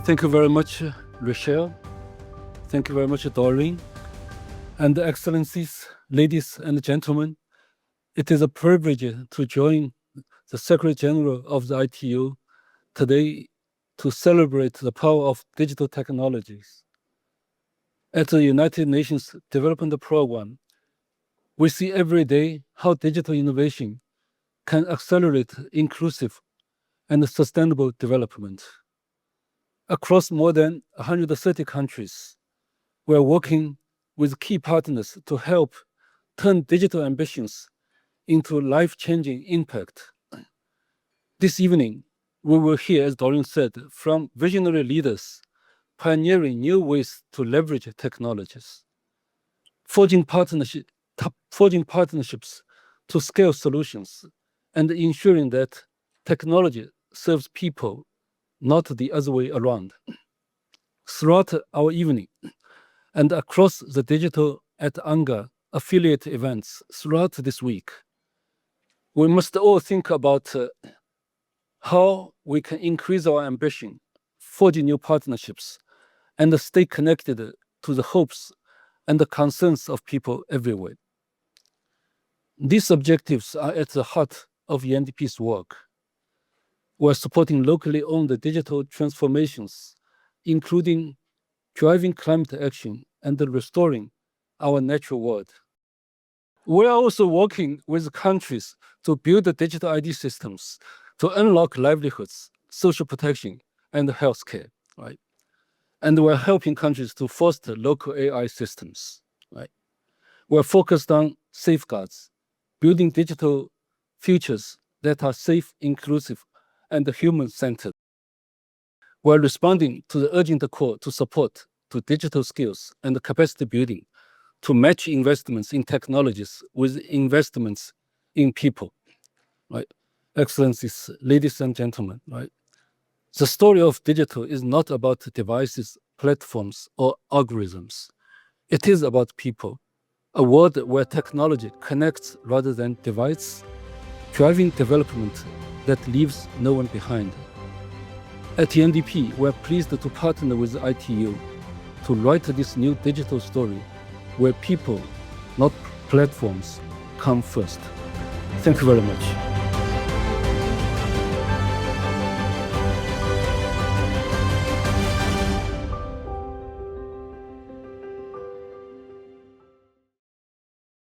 Thank you very much, Rochelle. Thank you very much, Doreen. And Excellencies, ladies and gentlemen, it is a privilege to join the Secretary General of the ITU today to celebrate the power of digital technologies. At the United Nations Development Program, we see every day how digital innovation can accelerate inclusive and sustainable development. Across more than 130 countries, we are working with key partners to help turn digital ambitions into life-changing impact. This evening, we will hear, as Doreen said, from visionary leaders pioneering new ways to leverage technologies, forging partnerships to scale solutions, and ensuring that technology serves people, not the other way around. Throughout our evening and across the Digital UNGA affiliate events throughout this week, we must all think about how we can increase our ambition, forge new partnerships, and stay connected to the hopes and the concerns of people everywhere. These objectives are at the heart of UNDP's work. We're supporting locally owned digital transformations, including driving climate action and restoring our natural world. We are also working with countries to build digital ID systems to unlock livelihoods, social protection, and healthcare, right? And we're helping countries to foster local AI systems, right? We're focused on safeguards, building digital futures that are safe, inclusive, and human-centered. We're responding to the urgent call to support to digital skills and capacity building to match investments in technologies with investments in people, right? Excellencies, ladies and gentlemen, right? The story of digital is not about devices, platforms, or algorithms. It is about people, a world where technology connects rather than divides, driving development that leaves no one behind. At UNDP, we're pleased to partner with ITU to write this new digital story where people, not platforms, come first. Thank you very much.